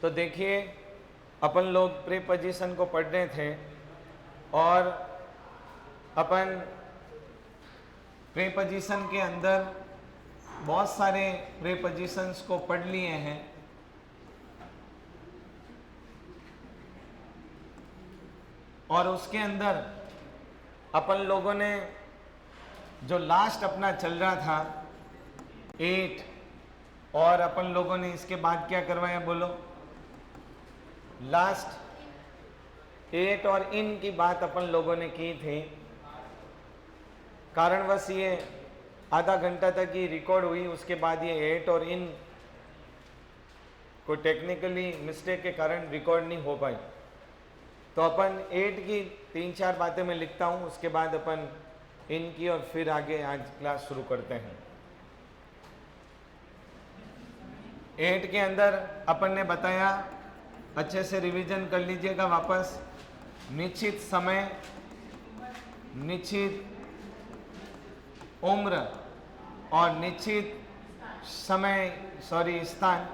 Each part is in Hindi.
तो देखिए अपन लोग प्रीपोजिशन को पढ़ रहे थे और अपन प्रीपोजिशन के अंदर बहुत सारे प्रीपोजिशंस को पढ़ लिए हैं। और उसके अंदर अपन लोगों ने जो लास्ट अपना चल रहा था 8, और अपन लोगों ने इसके बाद क्या करवाया बोलो? लास्ट 8 और इन की बात अपन लोगों ने की थी। कारणवश ये आधा घंटा तक ही रिकॉर्ड हुई, उसके बाद ये 8 और इन को टेक्निकली मिस्टेक के कारण रिकॉर्ड नहीं हो पाई। तो अपन 8 की 3-4 बातें मैं लिखता हूँ, उसके बाद अपन इन की और फिर आगे आज क्लास शुरू करते हैं। 8 के अंदर अपन ने बताया, अच्छे से रिवीजन कर लीजिएगा वापस। निश्चित समय, निश्चित उम्र और निश्चित स्थान।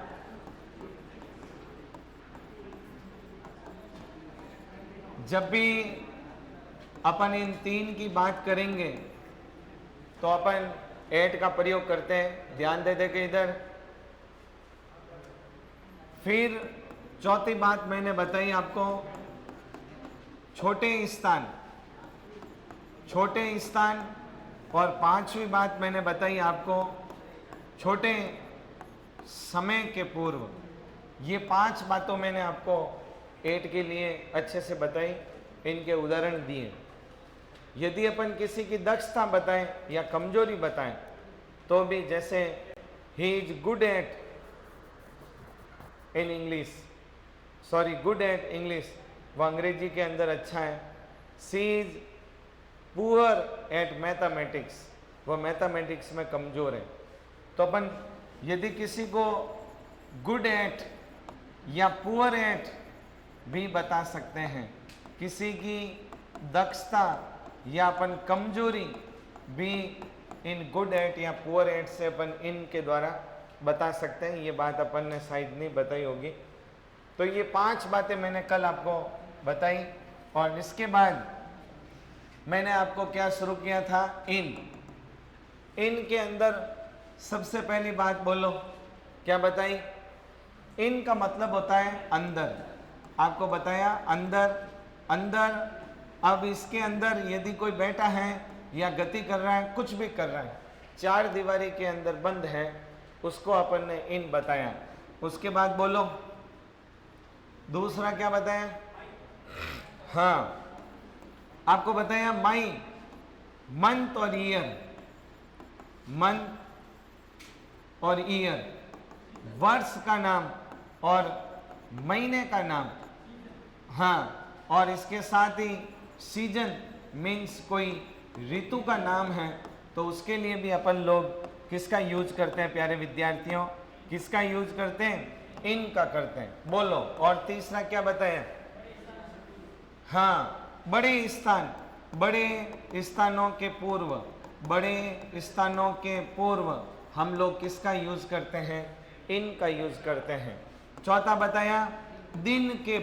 जब भी अपन इन 3 की बात करेंगे तो अपन 8 का प्रयोग करते हैं। ध्यान दे देंगे इधर। फिर चौथी बात मैंने बताई आपको, छोटे स्थान। और 5वीं बात मैंने बताई आपको, छोटे समय के पूर्व। ये 5 बातों मैंने आपको 8 के लिए अच्छे से बताई, इनके उदाहरण दिए। यदि अपन किसी की दक्षता बताएं या कमजोरी बताएं तो भी, जैसे he is good at English, वो अंग्रेजी के अंदर अच्छा है। सी इज पुअर एट मैथमेटिक्स, वो मैथमेटिक्स में कमजोर है। तो अपन यदि किसी को गुड एट या पुअर एट भी बता सकते हैं। किसी की दक्षता या अपन कमजोरी भी इन गुड एट या पुअर एट से अपन इन के द्वारा बता सकते हैं। ये बात अपन ने शायद नहीं बताई होगी। तो ये 5 बातें मैंने कल आपको बताई। और इसके बाद मैंने आपको क्या शुरू किया था? इन के अंदर सबसे पहली बात बोलो, क्या बताई? इन का मतलब होता है अंदर। आपको बताया अंदर। अब इसके अंदर यदि कोई बैठा है या गति कर रहा है, कुछ भी कर रहा है, 4 दीवारी के अंदर बंद है, उसको अपन ने इन बताया। उसके बाद बोलो दूसरा क्या बताया? हाँ, आपको बताया माई, मंथ और ईयर, वर्ष का नाम और महीने का नाम। हाँ, और इसके साथ ही सीजन मीन्स कोई ऋतु का नाम है, तो उसके लिए भी अपन लोग किसका यूज करते हैं प्यारे विद्यार्थियों? किसका यूज करते हैं? इन का करते हैं। बोलो। और तीसरा क्या बताया? हाँ, बड़े स्थानों के पूर्व हम लोग किसका यूज करते हैं? इन का यूज करते हैं। चौथा बताया दिन के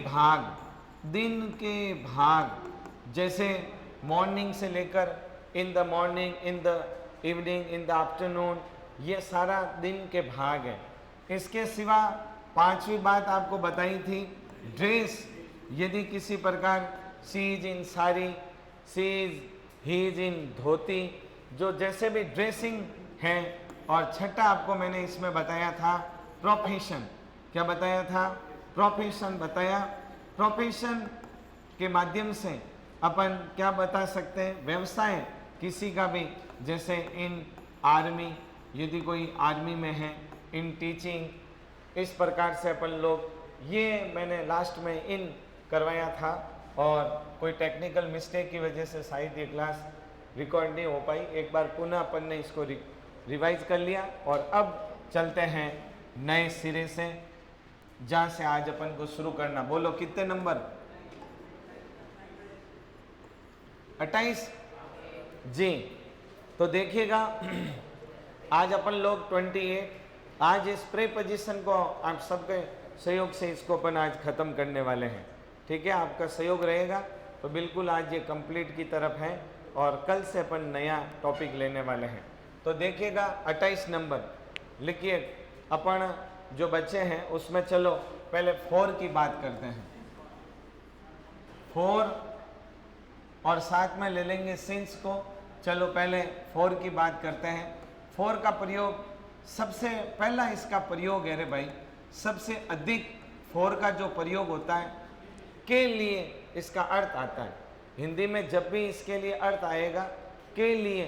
भाग, जैसे मॉर्निंग से लेकर in the morning, in the evening, in the afternoon, ये सारा दिन के भाग है। इसके सिवा 5वीं बात आपको बताई थी ड्रेस। यदि किसी प्रकार she is in sari, he is in dhoti, जो जैसे भी ड्रेसिंग है। और छठा आपको मैंने इसमें बताया था प्रोफेशन। क्या बताया था? प्रोफेशन बताया। प्रोफेशन के माध्यम से अपन क्या बता सकते हैं? व्यवसाय किसी का भी, जैसे इन आर्मी, यदि कोई आर्मी में है, इन टीचिंग, इस प्रकार से अपन लोग, ये मैंने लास्ट में इन करवाया था। और कोई टेक्निकल मिस्टेक की वजह से शायद ये क्लास रिकॉर्ड नहीं हो पाई। एक बार पुनः अपन ने इसको रिवाइज कर लिया और अब चलते हैं नए सिरे से, जहाँ से आज अपन को शुरू करना। बोलो कितने नंबर? 28 जी। तो देखिएगा आज अपन लोग 28, आज इस प्रीपोजिशन को आप सबके सहयोग से इसको अपन आज ख़त्म करने वाले हैं। ठीक है, आपका सहयोग रहेगा तो बिल्कुल आज ये कंप्लीट की तरफ है और कल से अपन नया टॉपिक लेने वाले हैं। तो देखिएगा 28 नंबर लिखिए, अपन जो बच्चे हैं उसमें चलो पहले 4 की बात करते हैं। 4 और साथ में ले लेंगे सिंस को। चलो पहले 4 की बात करते हैं। 4 का प्रयोग सबसे पहला इसका प्रयोग है रे भाई, सबसे अधिक 4 का जो प्रयोग होता है के लिए इसका अर्थ आता है। हिंदी में जब भी इसके लिए अर्थ आएगा के लिए,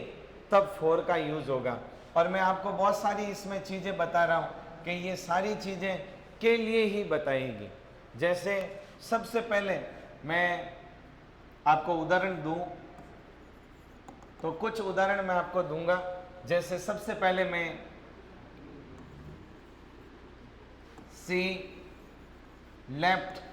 तब 4 का यूज होगा। और मैं आपको बहुत सारी इसमें चीज़ें बता रहा हूँ कि ये सारी चीज़ें के लिए ही बताएगी। जैसे सबसे पहले मैं आपको उदाहरण दूं तो कुछ उदाहरण मैं आपको दूंगा। जैसे सबसे पहले मैं सी लेफ्ट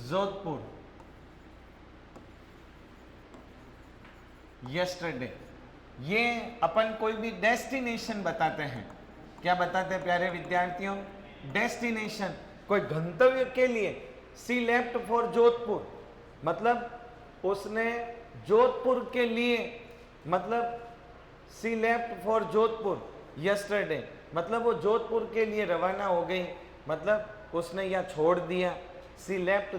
जोधपुर यस्टरडे। ये अपन कोई भी डेस्टिनेशन बताते हैं। क्या बताते हैं प्यारे विद्यार्थियों? डेस्टिनेशन, कोई गंतव्य के लिए। सी लेफ्ट फॉर जोधपुर, मतलब उसने जोधपुर के लिए, मतलब सी लेफ्ट फॉर जोधपुर यस्टरडे, मतलब वो जोधपुर के लिए रवाना हो गई, मतलब उसने यह छोड़ दिया। सी लेफ्ट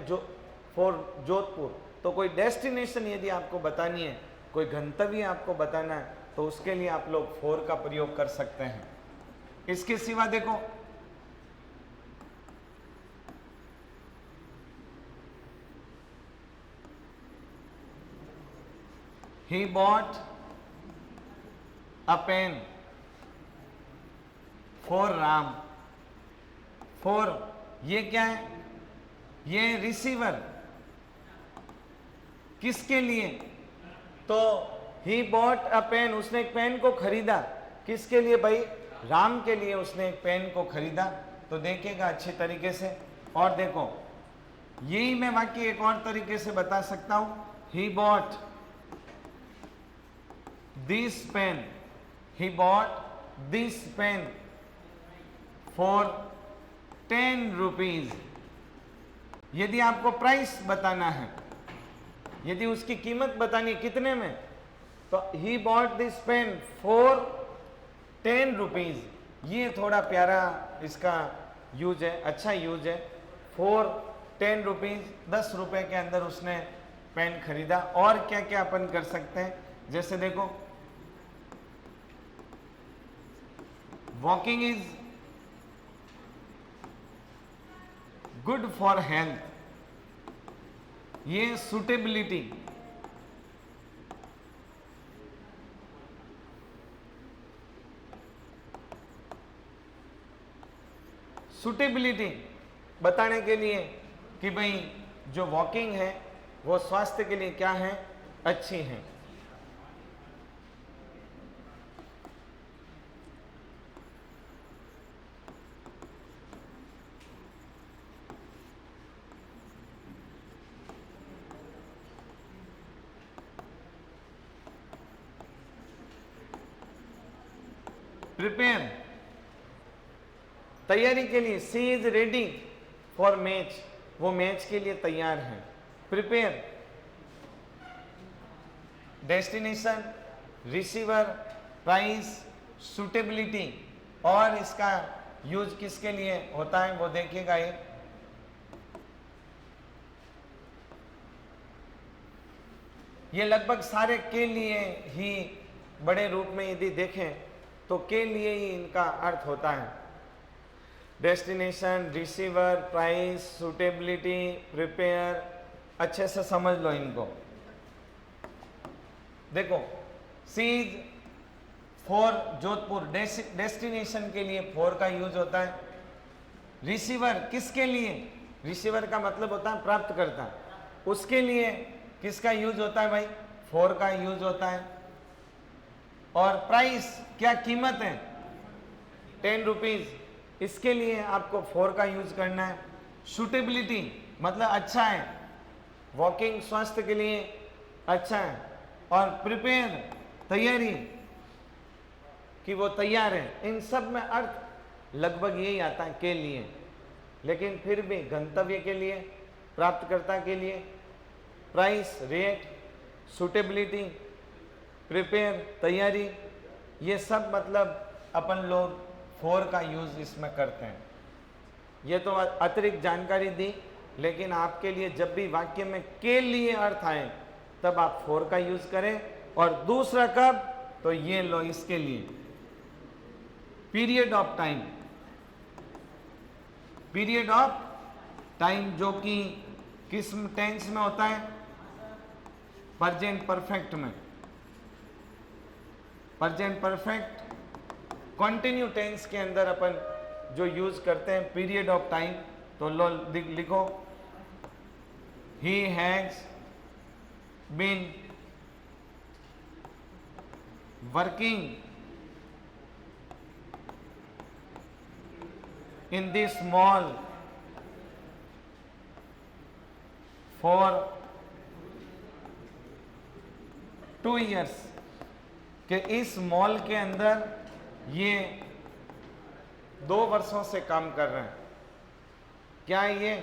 फॉर जोधपुर। तो कोई डेस्टिनेशन यदि आपको बतानी है, कोई गंतव्य आपको बताना है, तो उसके लिए आप लोग 4 का प्रयोग कर सकते हैं। इसके सिवा देखो, he bought a pen for Ram. For ये क्या है? ये रिसीवर किसके लिए? तो ही बॉट अ पेन, उसने एक पेन को खरीदा। किसके लिए भाई? राम के लिए उसने एक पेन को खरीदा। तो देखिएगा अच्छे तरीके से। और देखो, यही मैं वाक्य एक और तरीके से बता सकता हूं। He bought this pen, he bought this pen for 10 rupees. यदि आपको प्राइस बताना है, यदि उसकी कीमत बतानी कितने में, तो he bought this pen for 10 rupees. ये थोड़ा प्यारा इसका यूज है, अच्छा यूज है। फॉर 10 रुपीज, 10 रुपए के अंदर उसने पेन खरीदा। और क्या क्या अपन कर सकते हैं? जैसे देखो, walking is good for health. ये सुटेबिलिटी, सुटेबिलिटी बताने के लिए कि भाई जो वॉकिंग है वो स्वास्थ्य के लिए क्या है? अच्छी है। प्रिपेयर, तैयारी के लिए। सी इज रेडी फॉर मैच, वो मैच के लिए तैयार है। Prepare, destination, receiver, price, suitability. और इसका यूज किसके लिए होता है वो देखिएगा। ये लगभग सारे के लिए ही बड़े रूप में यदि देखें तो के लिए ही इनका अर्थ होता है। Destination, receiver, price, suitability, prepare. अच्छे से समझ लो इनको। देखो, सीज फॉर जोधपुर, डेस्टिनेशन के लिए 4 का यूज होता है। रिसीवर किसके लिए? रिसीवर का मतलब होता है प्राप्तकर्ता। उसके लिए किसका यूज होता है भाई? 4 का यूज होता है। और प्राइस, क्या कीमत है? 10 रुपीज। इसके लिए आपको 4 का यूज करना है। सुटेबिलिटी मतलब अच्छा है, वॉकिंग स्वास्थ्य के लिए अच्छा है, और प्रिपेयर तैयारी कि वो तैयार है। इन सब में अर्थ लगभग यही आता है के लिए, लेकिन फिर भी गंतव्य के लिए, प्राप्तकर्ता के लिए, प्राइस, रेट, सूटेबिलिटी, प्रिपेयर तैयारी, ये सब मतलब अपन लोग फॉर का यूज इसमें करते हैं। ये तो अतिरिक्त जानकारी दी, लेकिन आपके लिए जब भी वाक्य में के लिए अर्थ आए तब आप फॉर का यूज करें। और दूसरा कब, तो ये लो इसके लिए period of time, period of time जो कि किस टेंस में होता है, प्रेजेंट परफेक्ट में। प्रेजेंट परफेक्ट कंटिन्यू टेंस के अंदर अपन जो यूज करते हैं पीरियड ऑफ टाइम, तो लो लिखो he has been working in this mall for 2 years, कि इस मॉल के अंदर ये 2 वर्षों से काम कर रहे हैं। क्या ये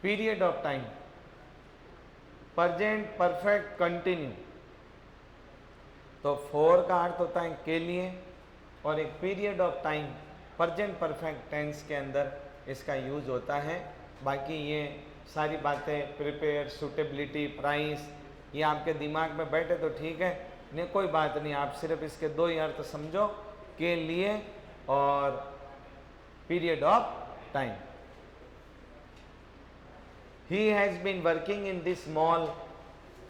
period of time, present perfect continue. तो फॉर का अर्थ होता है के लिए, और एक period of time present perfect tense के अंदर इसका यूज होता है। बाकी ये सारी बातें प्रिपेयर, सूटेबिलिटी, प्राइस, ये आपके दिमाग में बैठे तो ठीक है, नहीं कोई बात नहीं, आप सिर्फ इसके 2 ही अर्थ समझो, के लिए और period of time. He has been working in this mall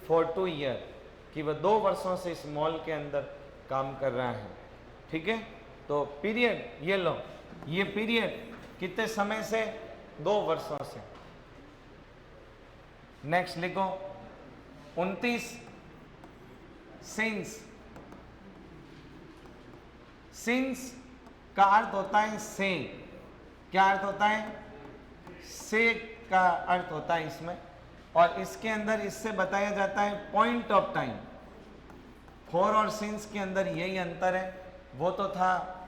for 2 years, कि वह 2 वर्षों से इस मॉल के अंदर काम कर रहा है। ठीक है, तो पीरियड ये लो, ये पीरियड कितने समय से, 2 वर्षों से। नेक्स्ट लिखो 29 सिंस। सिंस का अर्थ होता है से। क्या अर्थ होता है, से का अर्थ होता है इसमें, और इसके अंदर इससे बताया जाता है पॉइंट ऑफ टाइम। फॉर और सिंस के अंदर यही अंतर है, वो तो था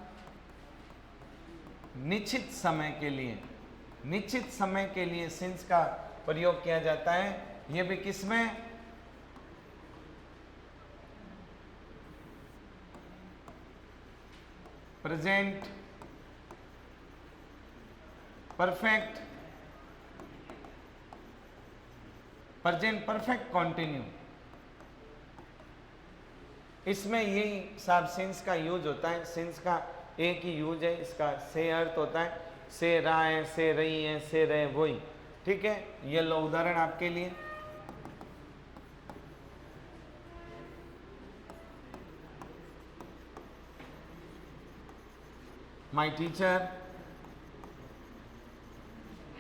निश्चित समय के लिए, निश्चित समय के लिए सिंस का प्रयोग किया जाता है। ये भी किसमें, present perfect, present perfect continue, इसमें यही सब सिंस का यूज होता है। सिंस का एक ही यूज है, इसका से अर्थ होता है से रहा है, से रही है, से रहे, वही। ठीक है, ये लो उदाहरण आपके लिए। My teacher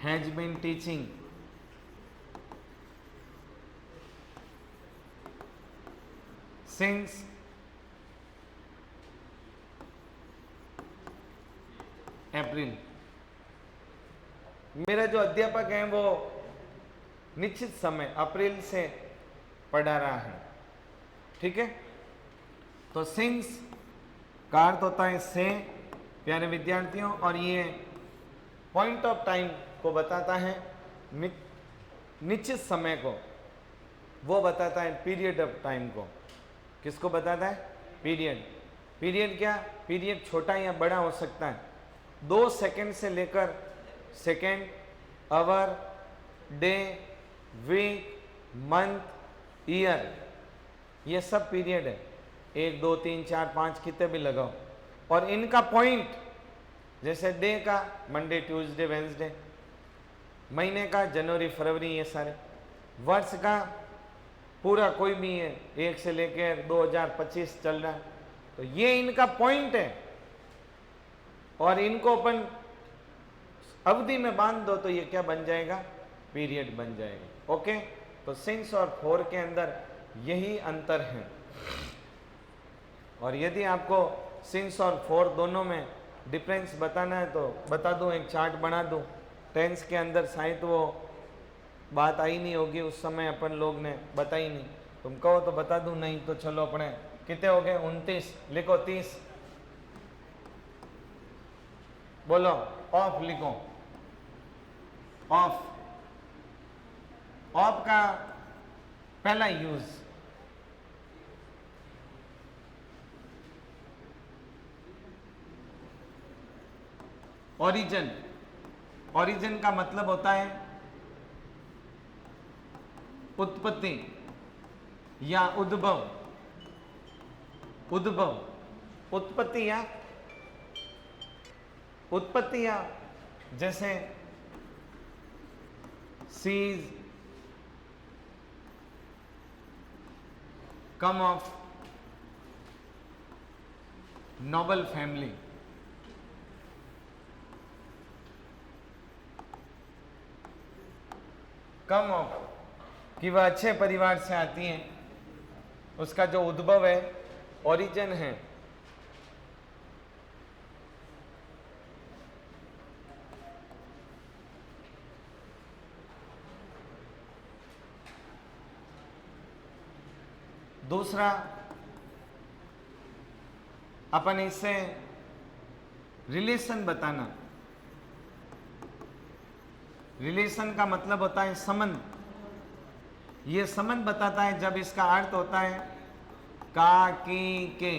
has been teaching since April। मेरा जो अध्यापक है वो निश्चित समय अप्रैल से पढ़ा रहा है। ठीक है, तो सिंस का अर्थ होता है से, प्यारे विद्यार्थियों, और ये पॉइंट ऑफ टाइम को बताता है, निश्चित समय को, वो बताता है पीरियड ऑफ टाइम को। किसको बताता है, पीरियड। पीरियड क्या, पीरियड छोटा या बड़ा हो सकता है। 2 सेकंड से लेकर second, hour, day, week, month, year, ये सब पीरियड है। 1 2 3 4 5 कितने भी लगाओ, और इनका पॉइंट, जैसे डे का मंडे, ट्यूसडे, वेंसडे, महीने का जनवरी, फरवरी, ये सारे, वर्ष का पूरा कोई भी है 1 से लेकर 2025 चल रहा है, तो ये इनका पॉइंट है, और इनको अपन अवधि में बांध दो तो ये क्या बन जाएगा, पीरियड बन जाएगा। ओके, तो सिंस और फॉर के अंदर यही अंतर है। और यदि आपको सिंस और फॉर दोनों में डिफरेंस बताना है तो बता दूं, एक चार्ट बना दूं टेंस के अंदर, शायद वो बात आई नहीं होगी उस समय, अपन लोग ने बताई नहीं। तुम कहो तो बता दूं, नहीं तो चलो अपने कितने हो गए 29, लिखो 30, बोलो ऑफ लिखो। ऑफ, ऑफ का पहला यूज ओरिजिन। ओरिजिन का मतलब होता है उत्पत्ति या उद्भव। उद्भव, उत्पत्ति या उत्पत्ति, या जैसे she's come of noble family. Come of कि वह अच्छे परिवार से आती हैं, उसका जो उद्भव है, ओरिजिन है। दूसरा, अपन इससे रिलेशन बताना। रिलेशन का मतलब होता है संबंध। ये संबंध बताता है जब इसका अर्थ होता है का, की, के।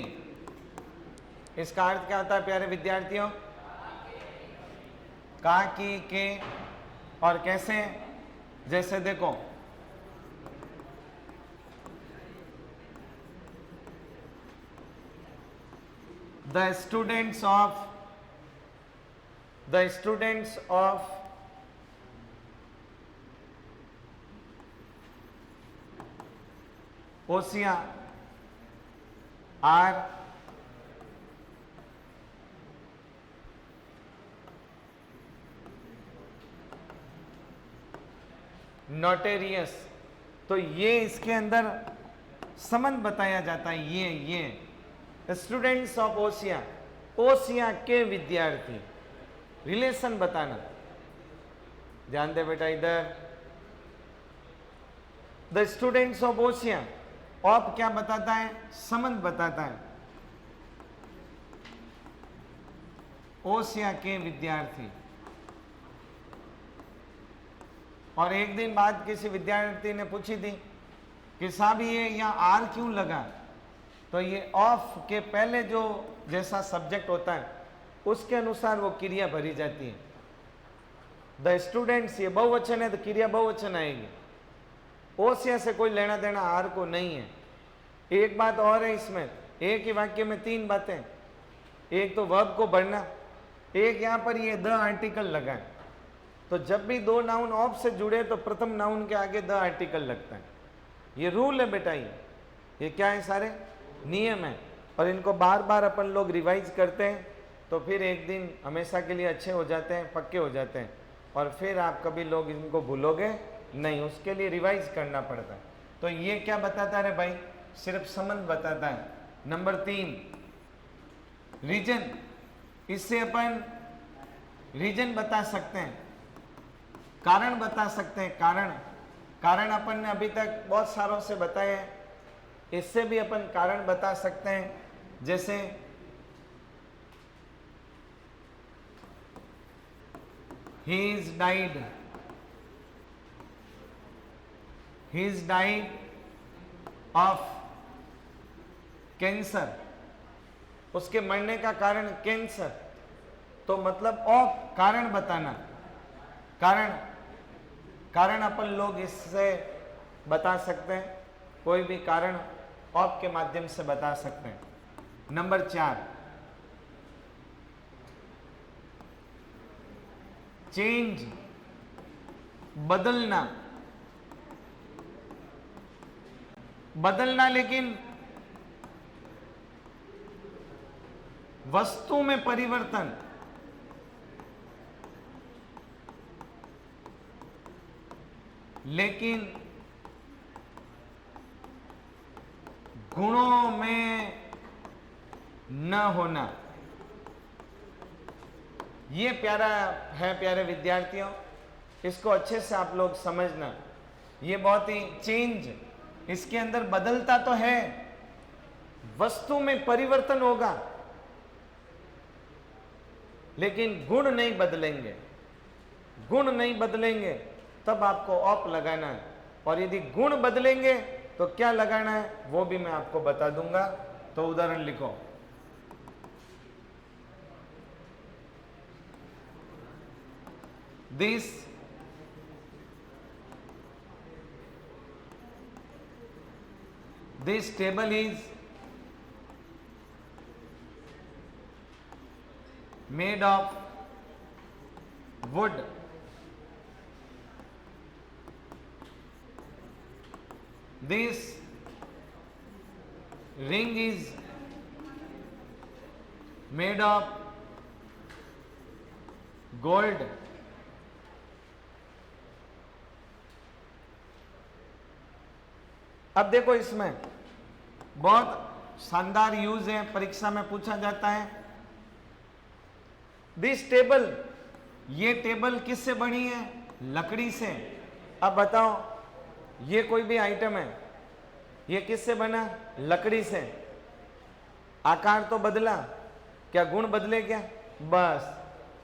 इसका अर्थ क्या होता है प्यारे विद्यार्थियों? का, की, के। और कैसे? जैसे देखो, the students of OSIA are notorious। तो ये इसके अंदर संबंध बताया जाता है। ये स्टूडेंट्स ऑफ ओसिया, ओसिया के विद्यार्थी, रिलेशन बताना। ध्यान दे बेटा इधर, the students of Osian, of क्या बताता है? संबंध बताता है। ओसिया के विद्यार्थी। और एक दिन बाद किसी विद्यार्थी ने पूछी थी कि साहब ये यहाँ आर क्यों लगा? तो ये ऑफ के पहले जो जैसा सब्जेक्ट होता है उसके अनुसार वो क्रिया भरी जाती है। द स्टूडेंट्स, ये बहुवचन है तो क्रिया बहुवचन आएगी। ओसिया से कोई लेना देना आर को नहीं है। एक बात और है इसमें, एक ही वाक्य में तीन बातें। एक तो वर्ब को बढ़ना, एक यहाँ पर ये द आर्टिकल लगा है। तो जब भी दो नाउन ऑफ से जुड़े तो प्रथम नाउन के आगे द आर्टिकल लगता है। ये रूल है बेटा, ये क्या है? सारे नियम है। और इनको बार बार अपन लोग रिवाइज करते हैं तो फिर एक दिन हमेशा के लिए अच्छे हो जाते हैं, पक्के हो जाते हैं। और फिर आप कभी लोग इनको भूलोगे नहीं, उसके लिए रिवाइज करना पड़ता है। तो ये क्या बताता है भाई? सिर्फ संबंध बताता है। Number 3, reason. इससे अपन रीजन बता सकते हैं, कारण बता सकते हैं। कारण अपन ने अभी तक बहुत सारों से बताए हैं, इससे भी अपन कारण बता सकते हैं। जैसे he is died of cancer. उसके मरने का कारण कैंसर। तो मतलब ऑफ कारण बताना। कारण अपन लोग इससे बता सकते हैं, कोई भी कारण ऑफ के माध्यम से बता सकते हैं। नंबर 4, चेंज, बदलना, लेकिन वस्तु में परिवर्तन। लेकिन गुणों में न होना। ये प्यारा है प्यारे विद्यार्थियों। इसको अच्छे से आप लोग समझना। ये बहुत ही चेंज इसके अंदर बदलता तो है, वस्तु में परिवर्तन होगा, लेकिन गुण नहीं बदलेंगे। गुण नहीं बदलेंगे तब आपको ऑप लगाना है, और यदि गुण बदलेंगे तो क्या लगाना है वो भी मैं आपको बता दूंगा। तो उदाहरण लिखो, this table is made of wood. This ring is made of gold. अब देखो, इसमें बहुत शानदार यूज है, परीक्षा में पूछा जाता है। दिस टेबल, ये टेबल किससे बनी है? लकड़ी से। अब बताओ, ये कोई भी आइटम है, ये किससे बना? लकड़ी से। आकार तो बदला, क्या गुण बदले क्या? बस।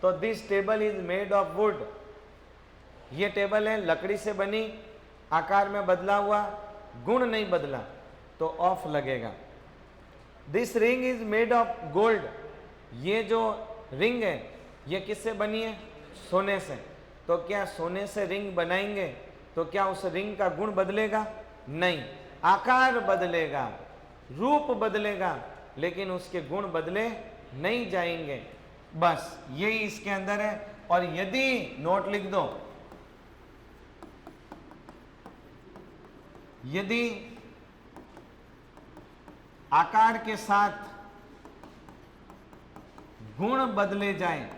तो this table is made of would, ये टेबल है लकड़ी से बनी, आकार में बदला हुआ, गुण नहीं बदला, तो ऑफ लगेगा। This ring is made of gold, ये जो रिंग है ये किससे बनी है? सोने से। तो क्या सोने से रिंग बनाएंगे तो क्या उस रिंग का गुण बदलेगा? नहीं, आकार बदलेगा, रूप बदलेगा, लेकिन उसके गुण बदले नहीं जाएंगे। बस यही इसके अंदर है। और यदि, नोट लिख दो, यदि आकार के साथ गुण बदले जाए,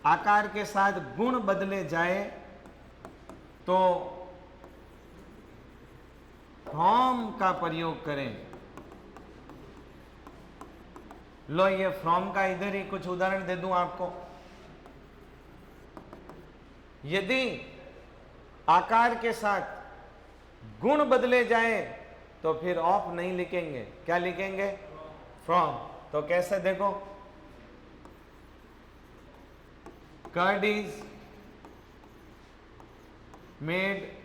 आकार के साथ गुण बदले जाए तो फ्रॉम का प्रयोग करें। लो, ये फ्रॉम का इधर ही कुछ उदाहरण दे दूं आपको। यदि आकार के साथ गुण बदले जाए तो फिर ऑफ नहीं लिखेंगे, क्या लिखेंगे? फ्रॉम। तो कैसे? देखो, कर्ड इज मेड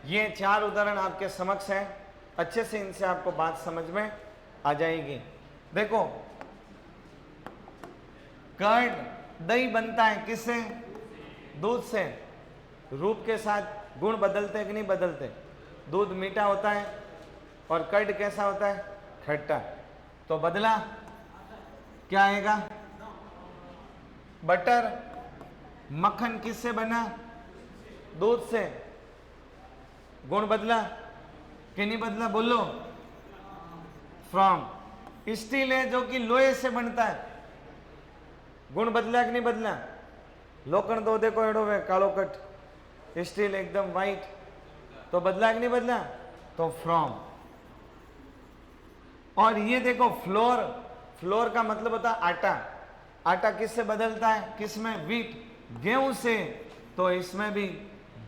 ये 4 उदाहरण आपके समक्ष हैं, अच्छे से इनसे आपको बात समझ में आ जाएगी। देखो, कर्ड, दही बनता है किससे? दूध से। रूप के साथ गुण बदलते कि नहीं बदलते? दूध मीठा होता है और कर्ड कैसा होता है? खट्टा। तो बदला, क्या आएगा? बटर। मक्खन किससे बना? दूध से। गुण बदला कि नहीं बदला? बोलो। फ्रॉम। स्टील है जो कि लोहे से बनता है, गुण बदला कि नहीं बदला? लोखंड तो देखो एडो वे कालो कट, स्टील एकदम वाइट, तो बदला कि नहीं बदला? तो फ्रॉम। और ये देखो, फ्लोर, फ्लोर का मतलब होता है आटा। आटा किससे बदलता है? किसमें? व्हीट, गेहूं से। तो इसमें भी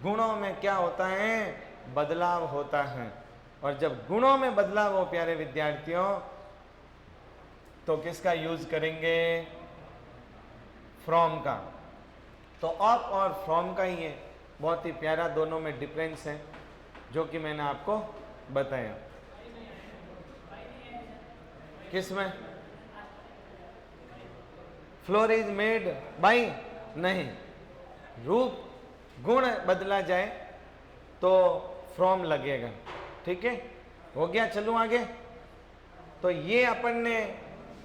गुणों में क्या होता है? बदलाव होता है। और जब गुणों में बदलाव हो प्यारे विद्यार्थियों, तो किसका यूज करेंगे? फ्रॉम का। तो ऑफ और फ्रॉम का ही है, बहुत ही प्यारा, दोनों में डिफरेंस है जो कि मैंने आपको बताया। किसमें? फ्लोर इज मेड बाई, नहीं, रूप गुण बदला जाए तो फ्रॉम लगेगा। ठीक है, हो गया। चलूं आगे। तो ये अपन ने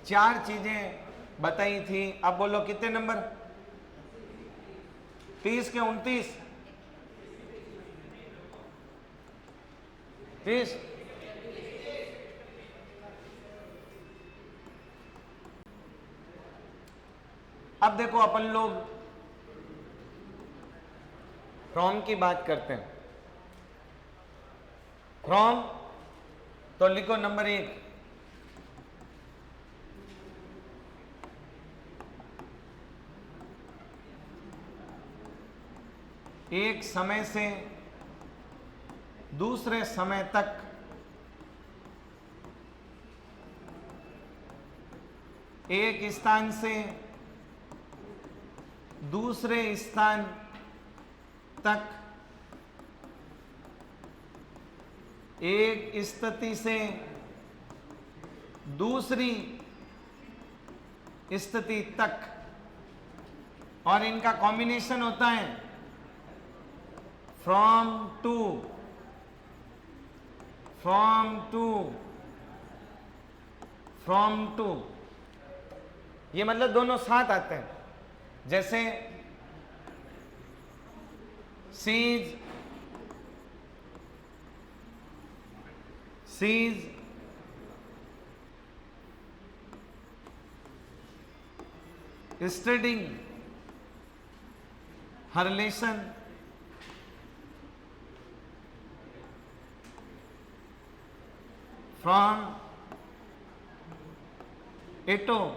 4 चीजें बताई थी। अब बोलो कितने नंबर? 30 के 29? 30। अब देखो अपन लोग फ्रॉम की बात करते हैं। फ्रॉम तो लिखो नंबर 1, एक समय से दूसरे समय तक एक स्थान से दूसरे स्थान तक एक स्थिति से दूसरी स्थिति तक, और इनका कॉम्बिनेशन होता है from to, from to, from to. ये मतलब दोनों साथ आते हैं। जैसे she's, she's, studying her lesson, from Eto,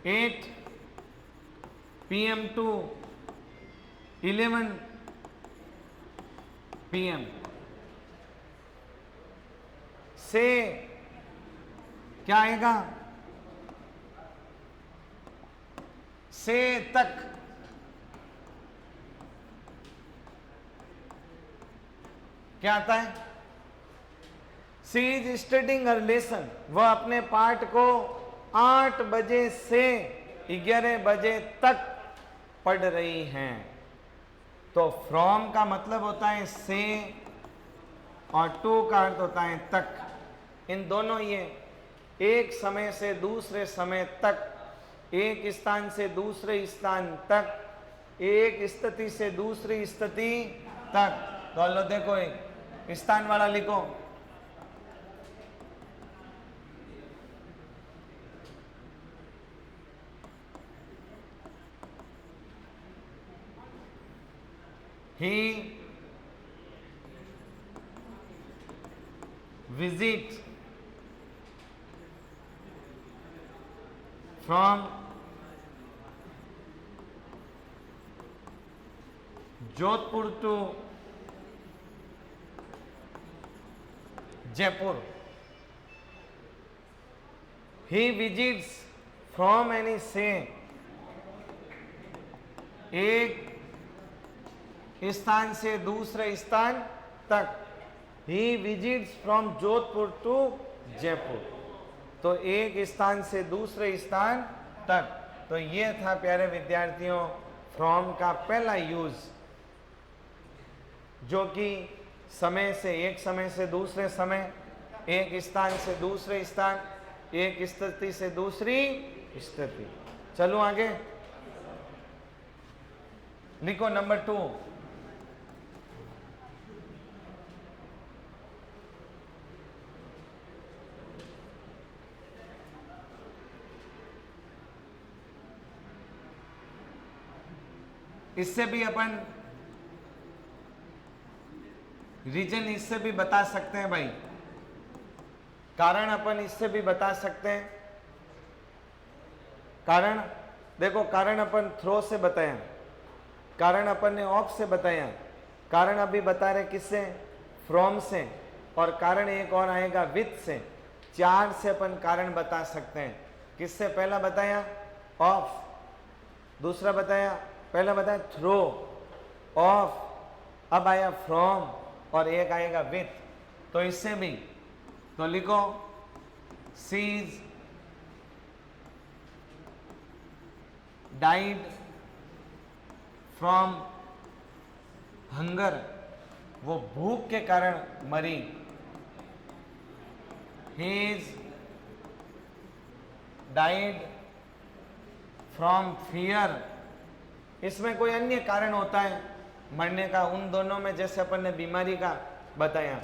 (8 PM to 11 PM) से क्या आएगा? से तक। क्या आता है? सी इज स्टडिंग हर लेसन। वह अपने पाठ को 8 बजे से 11 बजे तक पढ़ रही हैं। तो फ्रॉम का मतलब होता है से, और टू का अर्थ होता है तक। इन दोनों ये एक समय से दूसरे समय तक, एक स्थान से दूसरे स्थान तक, एक स्थिति से दूसरी स्थिति तक। तो लो देखो, एक स्थान वाला लिखो। He visit from Jodhpur to Jaipur. He visits from any से एक स्थान से दूसरे स्थान तक। He visits from Jodhpur to Jaipur. तो एक स्थान से दूसरे स्थान तक। तो ये था प्यारे विद्यार्थियों फ्रॉम का पहला यूज, जो कि समय से, एक समय से दूसरे समय, एक स्थान से दूसरे स्थान, एक स्थिति से दूसरी स्थिति। चलो आगे लिखो नंबर 2। इससे भी अपन रीजन इससे भी बता सकते हैं भाई, कारण अपन इससे भी बता सकते हैं। कारण देखो, कारण अपन थ्रो से बताया, कारण अपन ने ऑफ से बताया, कारण अभी बता रहे किससे? फ्रॉम से, और कारण एक और आएगा विथ से। 4 से अपन कारण बता सकते हैं। किससे पहला बताया? ऑफ। दूसरा बताया, पहला बताया थ्रो, ऑफ, अब आया फ्रॉम, और एक आएगा विथ। तो इससे भी तो लिखो seas died from hunger, वो भूख के कारण मरी। His died from fear, इसमें कोई अन्य कारण होता है मरने का, उन दोनों में जैसे अपन ने बीमारी का बताया।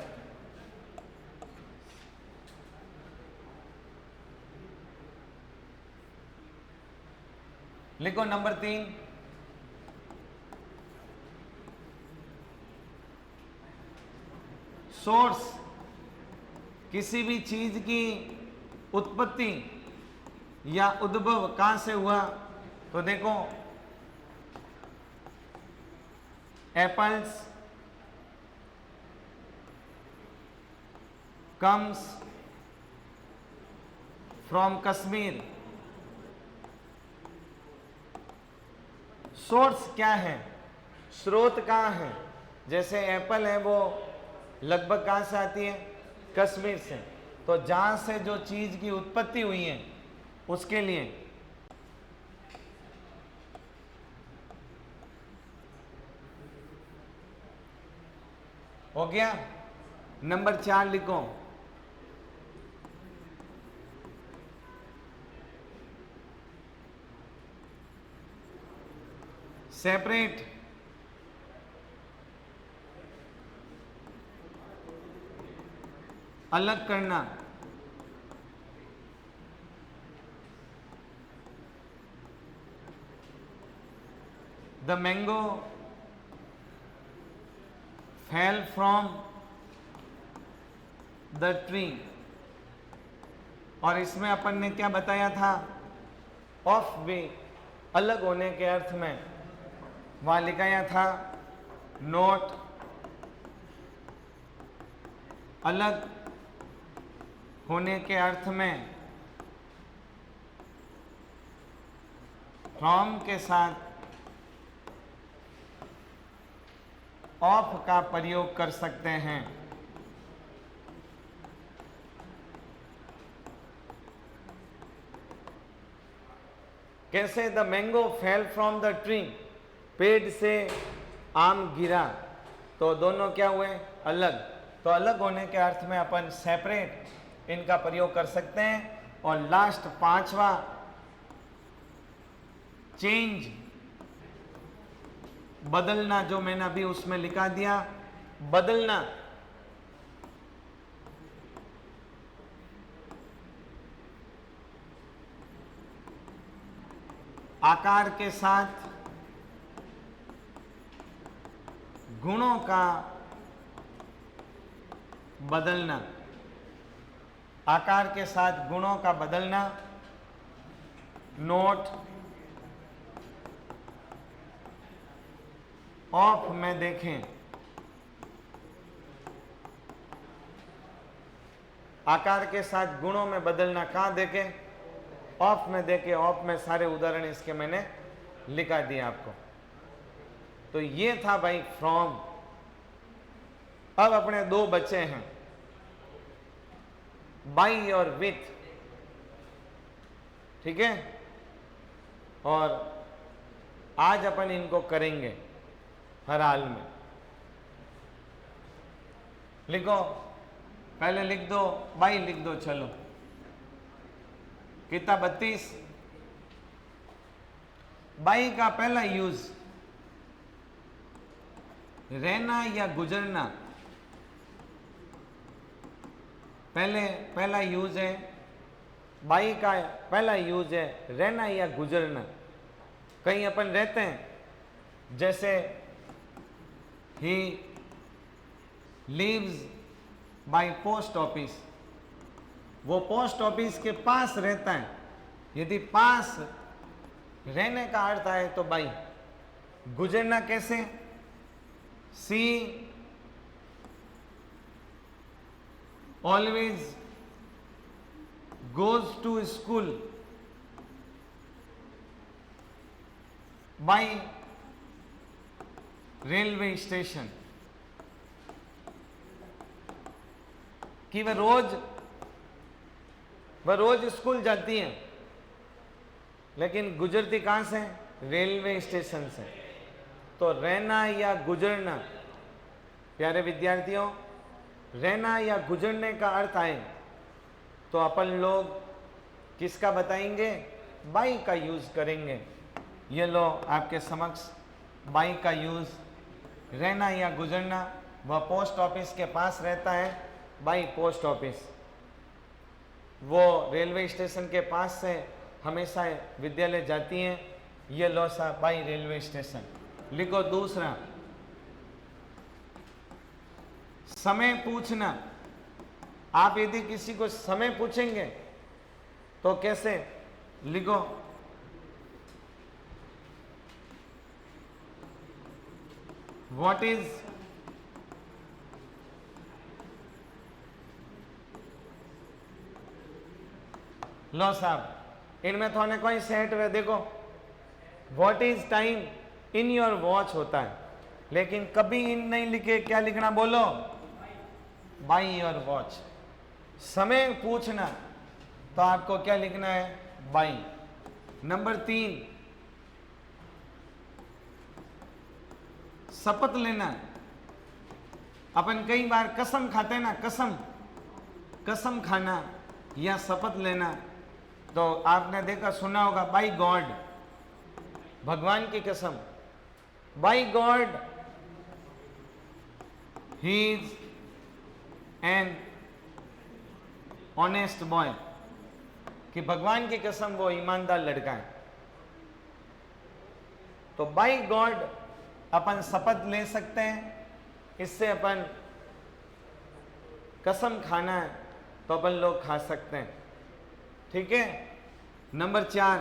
लिखो नंबर 3, सोर्स, किसी भी चीज की उत्पत्ति या उद्भव कहां से हुआ, तो देखो apples comes from Kashmir. Source क्या है, स्रोत कहाँ है, जैसे एप्पल है वो लगभग कहाँ से आती है, कश्मीर से। तो जहाँ से जो चीज की उत्पत्ति हुई है उसके लिए हो गया। नंबर 4 लिखो, सेपरेट, अलग करना। The mango fell from the tree, और इसमें अपन ने क्या बताया था, ऑफ भी, अलग होने के अर्थ में वहां लिखाया था नोट, अलग होने के अर्थ में फ्रॉम के साथ ऑफ का प्रयोग कर सकते हैं। कैसे, the mango fell from the tree, पेड़ से आम गिरा, तो दोनों क्या हुए, अलग। तो अलग होने के अर्थ में अपन सेपरेट इनका प्रयोग कर सकते हैं। और लास्ट 5वां, चेंज, बदलना, जो मैंने अभी उसमें लिखा दिया, बदलना। आकार के साथ गुणों का बदलना, आकार के साथ गुणों का बदलना। नोट ऑफ में देखें, आकार के साथ गुणों में बदलना कहां देखें, ऑफ में देखें। ऑफ में सारे उदाहरण इसके मैंने लिखा दिया आपको। तो ये था भाई फ्रॉम। अब अपने 2 बच्चे हैं, बाई और विथ, ठीक है। और आज अपन इनको करेंगे हर हाल में। लिखो, पहले लिख दो, बाई लिख दो, चलो। कितना, 32। बाई का पहला यूज, रहना या गुजरना। पहला यूज है बाई का, पहला यूज है रहना या गुजरना। कहीं अपन रहते हैं, जैसे he lives by post office, वो पोस्ट ऑफिस के पास रहता है। यदि पास रहने का अर्थ आए तो बाई। गुजरना कैसे, सी always goes to school by railway station, कि वह रोज वह रोज स्कूल जाती हैं, लेकिन गुजरती कहाँ से? रेलवे स्टेशन से। तो रहना या गुजरना, प्यारे विद्यार्थियों, रहना या गुजरने का अर्थ आए तो अपन लोग किसका बताएंगे? बाई का यूज करेंगे। ये लो आपके समक्ष बाई का यूज, रहना या गुजरना। वह पोस्ट ऑफिस के पास रहता है, बाई पोस्ट ऑफिस। वो रेलवे स्टेशन के पास से हमेशा विद्यालय जाती हैं, ये लो सा बाई रेलवे स्टेशन। लिखो दूसरा, समय पूछना। आप यदि किसी को समय पूछेंगे तो कैसे? लिखो व्हाट इज लो साहब, इनमें थोड़े कोई सेट हुए, देखो what is time in your watch होता है, लेकिन कभी इन नहीं लिखे, क्या लिखना बोलो? By your watch. समय पूछना तो आपको क्या लिखना है? बाई। नंबर 3, शपथ लेना। अपन कई बार कसम खाते हैं ना, कसम खाना या शपथ लेना, तो आपने देखा सुना होगा बाई गॉड, भगवान की कसम। By God he is an honest boy, कि भगवान की कसम वो ईमानदार लड़का है। तो बाई गॉड अपन शपथ ले सकते हैं, इससे अपन कसम खाना है तो अपन लोग खा सकते हैं, ठीक है। नंबर 4,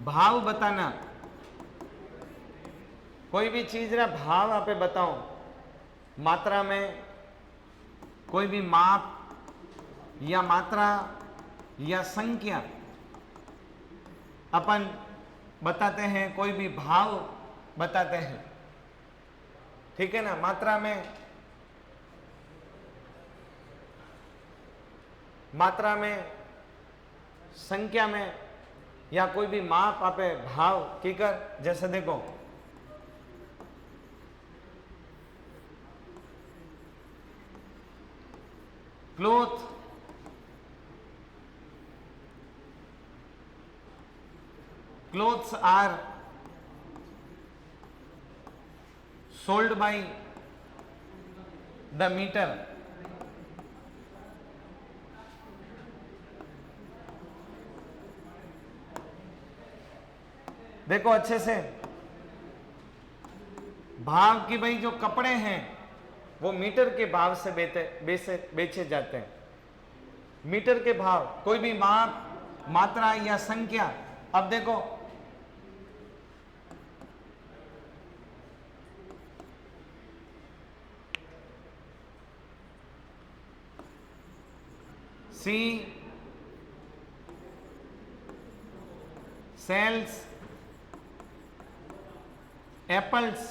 भाव बताना। कोई भी चीज ना भाव आप बताओ, मात्रा में, कोई भी माप या मात्रा या संख्या अपन बताते हैं, कोई भी भाव बताते हैं, ठीक है ना। मात्रा में, संख्या में, या कोई भी माप आपे भाव की कर। जैसे देखो clothes are sold by the meter। देखो अच्छे से, भाव की भाई जो कपड़े हैं वो मीटर के भाव से बेचे जाते हैं। मीटर के भाव, कोई भी माप, मात्रा या संख्या। अब देखो she sells apples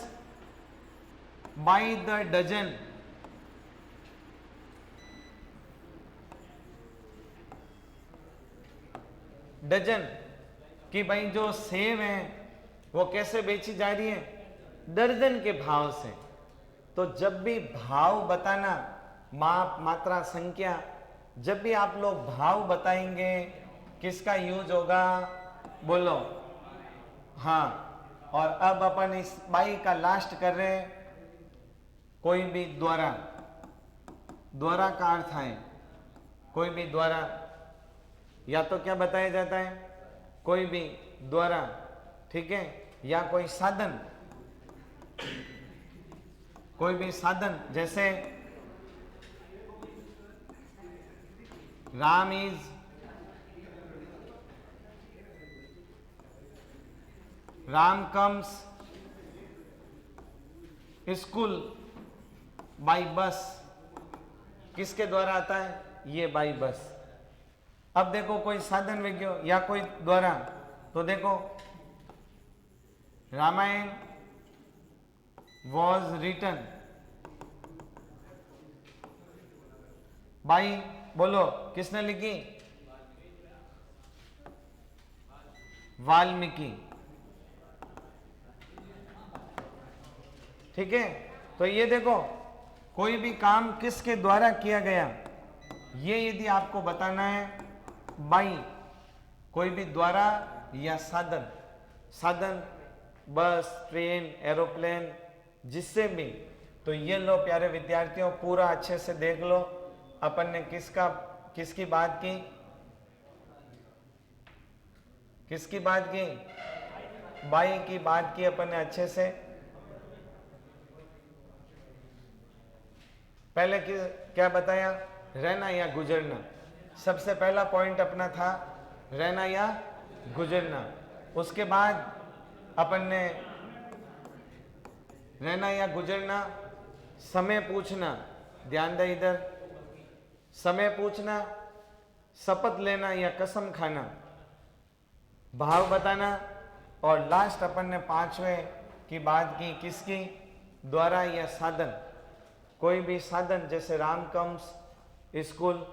by the dozen। Dozen कि भाई जो सेब है वो कैसे बेची जा रही है? दर्जन के भाव से। तो जब भी भाव बताना, माप, मात्रा, संख्या, जब भी आप लोग भाव बताएंगे किसका यूज होगा? बोलो हाँ। और अब अपन इस बाई का लास्ट कर रहे हैं, कोई भी द्वारा, द्वारा का अर्थ है कोई भी द्वारा, या तो क्या बताया जाता है? कोई भी द्वारा, ठीक है, या कोई साधन, कोई भी साधन। जैसे Ram comes school by bus, किसके द्वारा आता है? ये बाई बस। अब देखो कोई साधन विज्ञो या कोई द्वारा, तो देखो रामायण वॉज रिटन बाई, बोलो किसने लिखी? वाल्मीकि। ठीक है, तो ये देखो कोई भी काम किसके द्वारा किया गया, ये यदि आपको बताना है बाई, कोई भी द्वारा या साधन, साधन बस, ट्रेन, एरोप्लेन, जिससे भी, तो ये लो प्यारे विद्यार्थियों, पूरा अच्छे से देख लो अपन ने किसकी बात की, किसकी बात की? बाई की बात की अपन ने अच्छे से। पहले क्या बताया? रहना या गुजरना। सबसे पहला पॉइंट अपना था रहना या गुजरना। उसके बाद अपन ने रहना या गुजरना, समय पूछना, ध्यान दे इधर, समय पूछना, शपथ लेना या कसम खाना, भाव बताना, और लास्ट अपन ने पांचवें की बात की किसकी? द्वारा या साधन। कोई भी साधन, जैसे Ram comes school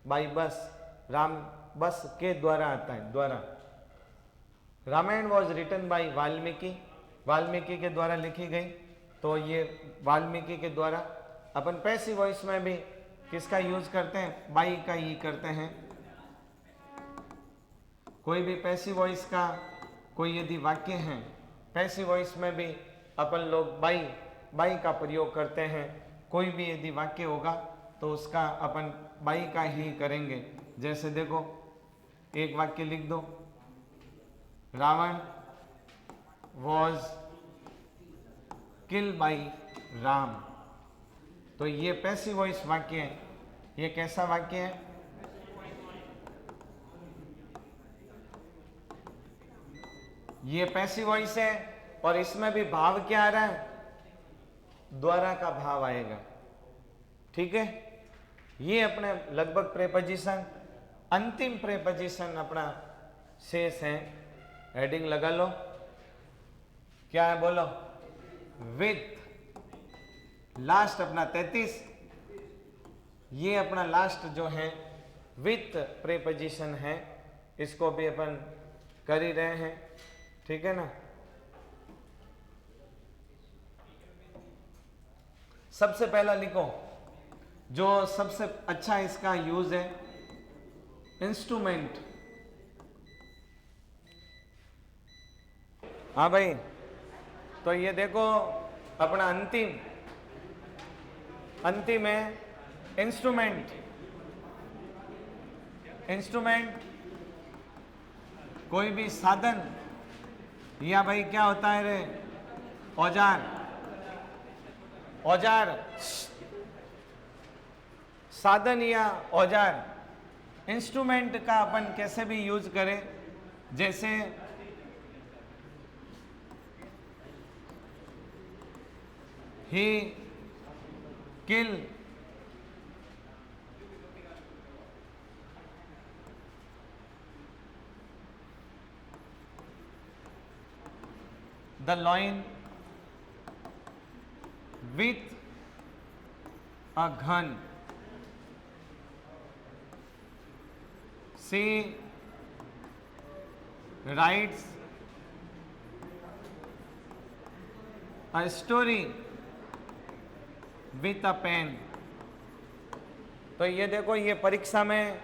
by bus, Ram बस के द्वारा आता है, द्वारा। Ramayana was written by Valmiki, Valmiki के द्वारा लिखी गई, तो ये वाल्मीकि के द्वारा। अपन पैसिव वॉइस में भी किसका यूज करते हैं? बाई का ही करते हैं। कोई भी पैसिव वॉइस का कोई यदि वाक्य है, पैसिव वॉइस में भी अपन लोग बाई का प्रयोग करते हैं। कोई भी यदि वाक्य होगा तो उसका अपन बाई का ही करेंगे। जैसे देखो, एक वाक्य लिख दो, Ravan was kill by Ram, तो ये पैसिव वॉइस वाक्य है। ये कैसा वाक्य है? ये पैसिव वॉइस है, और इसमें भी भाव क्या आ रहा है? द्वारा का भाव आएगा। ठीक है, ये अपने लगभग प्रेपोजिशन, अंतिम प्रेपोजिशन अपना शेष है। हेडिंग लगा लो, क्या है बोलो? विथ, लास्ट अपना 33, ये अपना लास्ट जो है विथ प्रेपोजिशन है, इसको भी अपन कर ही रहे हैं। ठीक है ना? सबसे पहला लिखो, जो सबसे अच्छा इसका यूज है, इंस्ट्रूमेंट। हाँ भाई, तो ये देखो अपना अंतिम है इंस्ट्रूमेंट। इंस्ट्रूमेंट कोई भी साधन, या भाई क्या होता है रे? औजार। औजार, साधन या औजार। इंस्ट्रूमेंट का अपन कैसे भी यूज करें, जैसे he kill the lion with a gun. She writes a story with a pen. तो ये देखो, ये परीक्षा में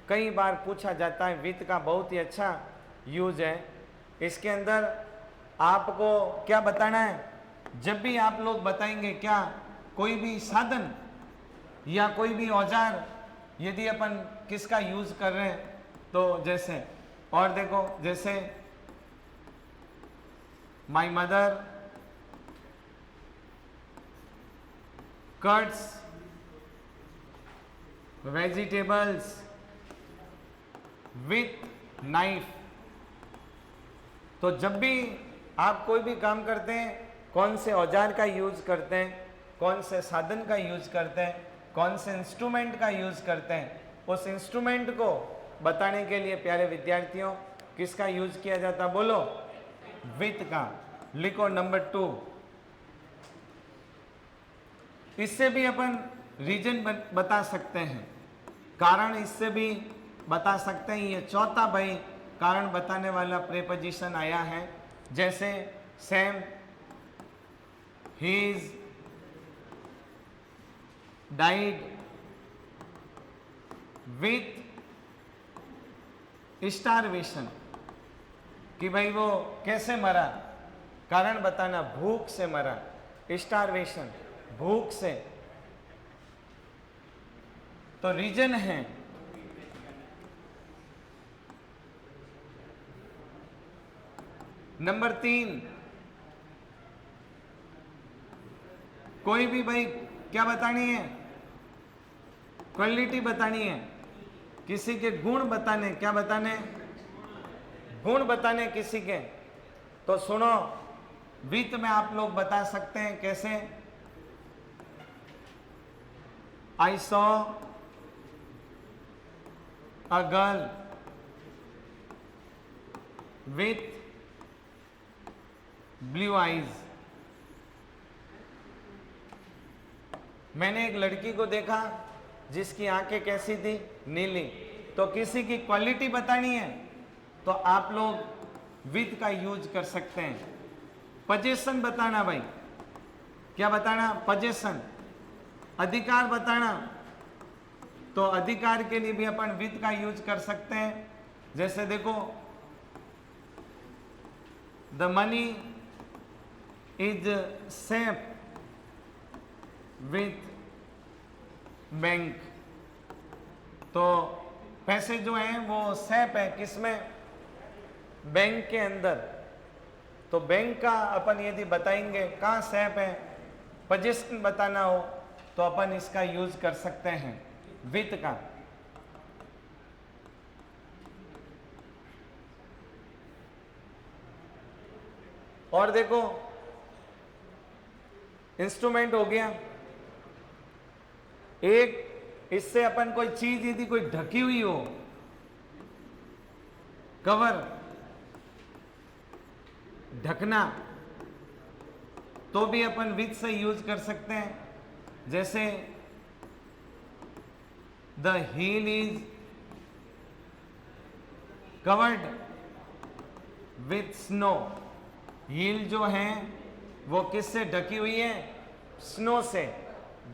कई बार पूछा जाता है। विथ का बहुत ही अच्छा यूज है। इसके अंदर आपको क्या बताना है? जब भी आप लोग बताएंगे क्या, कोई भी साधन या कोई भी औजार यदि अपन किसका यूज कर रहे हैं, तो जैसे, और देखो, जैसे my mother cuts vegetables with knife. तो जब भी आप कोई भी काम करते हैं, कौन से औजार का यूज करते हैं, कौन से साधन का यूज करते हैं, कौन से इंस्ट्रूमेंट का यूज करते हैं, उस इंस्ट्रूमेंट को बताने के लिए प्यारे विद्यार्थियों किसका यूज किया जाता? बोलो, विथ का। लिखो नंबर 2। इससे भी अपन रीजन बता सकते हैं, कारण इससे भी बता सकते हैं। ये चौथा भाई कारण बताने वाला प्रेपोजिशन आया है, जैसे Sam, he's, died, with starvation, कि भाई वो कैसे मरा, कारण बताना, भूख से मरा, स्टारवेशन भूख से। तो रीजन है नंबर 3। कोई भी भाई क्या बतानी है, क्वालिटी बतानी है, किसी के गुण बताने, क्या बताने, गुण बताने किसी के। तो सुनो, वित्त में आप लोग बता सकते हैं कैसे, I saw a girl with blue eyes. मैंने एक लड़की को देखा जिसकी आंखें कैसी थी, नीली। तो किसी की क्वालिटी बतानी है तो आप लोग विथ का यूज कर सकते हैं। पोजीशन बताना भाई, क्या बताना, पोजीशन, अधिकार बताना, तो अधिकार के लिए भी अपन विथ का यूज कर सकते हैं। जैसे देखो, the money is safe with bank. तो पैसे जो हैं वो सेफ है, किसमें, बैंक के अंदर। तो बैंक का अपन यदि बताएंगे कहाँ सेफ है, पोजीशन बताना हो तो अपन इसका यूज कर सकते हैं, विथ का। और देखो, इंस्ट्रूमेंट हो गया एक, इससे अपन कोई चीज यदि कोई ढकी हुई हो, कवर, ढकना, तो भी अपन विथ से यूज कर सकते हैं। जैसे the hill is covered with snow. Hill जो है वो किससे ढकी हुई है, स्नो से,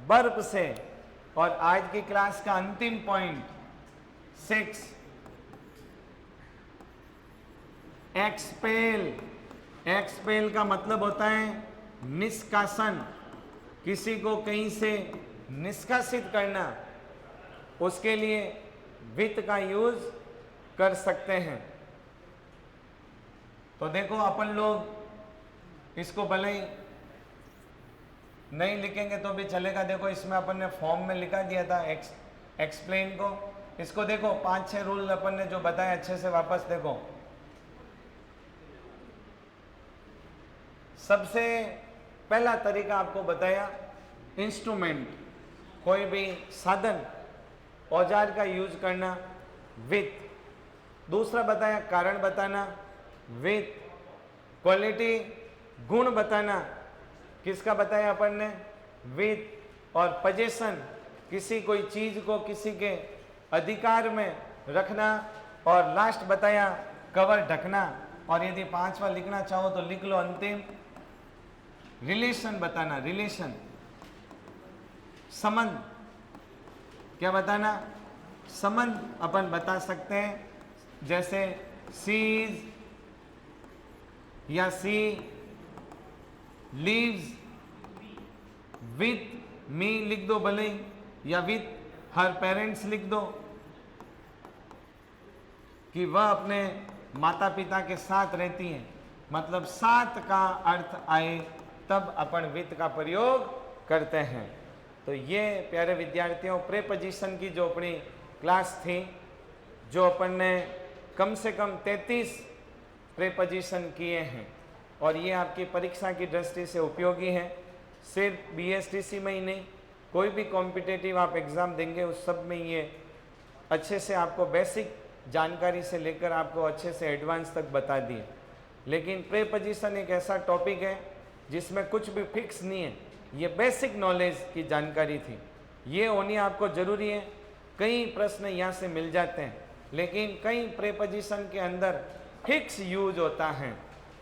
बर्फ से। और आज की क्लास का अंतिम पॉइंट 6, एक्सपेल। एक्सपेल का मतलब होता है निष्कासन, किसी को कहीं से निष्कासित करना, उसके लिए विथ का यूज कर सकते हैं। तो देखो, अपन लोग इसको भले ही नहीं लिखेंगे तो भी चलेगा। देखो, इसमें अपन ने फॉर्म में लिखा दिया था एक्सप्लेन को। इसको देखो, 5-6 रूल अपन ने जो बताए अच्छे से वापस देखो। सबसे पहला तरीका आपको बताया, इंस्ट्रूमेंट, कोई भी साधन, औजार का यूज करना, विथ। दूसरा बताया कारण बताना, विथ। क्वालिटी, गुण बताना, किसका बताया अपन ने, विथ। और पोजीशन, किसी कोई चीज को किसी के अधिकार में रखना। और लास्ट बताया कवर, ढकना। और यदि 5वां लिखना चाहो तो लिख लो अंतिम, रिलेशन बताना, रिलेशन, संबंध। क्या बताना, संबंध अपन बता सकते हैं। जैसे सीज या सी लीव्स विथ मी लिख दो भले ही, या विथ हर पेरेंट्स लिख दो, कि वह अपने माता पिता के साथ रहती हैं। मतलब साथ का अर्थ आए तब अपन विथ का प्रयोग करते हैं। तो ये प्यारे विद्यार्थियों, प्रेपोजिशन की जो अपनी क्लास थी, जो अपन ने कम से कम 33 प्रेपोजिशन किए हैं, और ये आपकी परीक्षा की दृष्टि से उपयोगी है। सिर्फ बीएसटीसी में ही नहीं, कोई भी कॉम्पिटेटिव आप एग्ज़ाम देंगे उस सब में ये अच्छे से आपको बेसिक जानकारी से लेकर आपको अच्छे से एडवांस तक बता दिए। लेकिन प्रेपोजिशन एक ऐसा टॉपिक है जिसमें कुछ भी फिक्स नहीं है। ये बेसिक नॉलेज की जानकारी थी, ये होनी आपको ज़रूरी है। कई प्रश्न यहाँ से मिल जाते हैं, लेकिन कई प्रेपोजिशन के अंदर फिक्स यूज होता है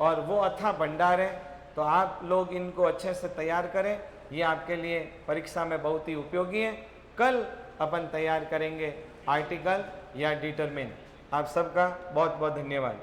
और वो अथाह भंडार है। तो आप लोग इनको अच्छे से तैयार करें, ये आपके लिए परीक्षा में बहुत ही उपयोगी है। कल अपन तैयार करेंगे आर्टिकल या डिटरमिन। आप सबका बहुत बहुत धन्यवाद।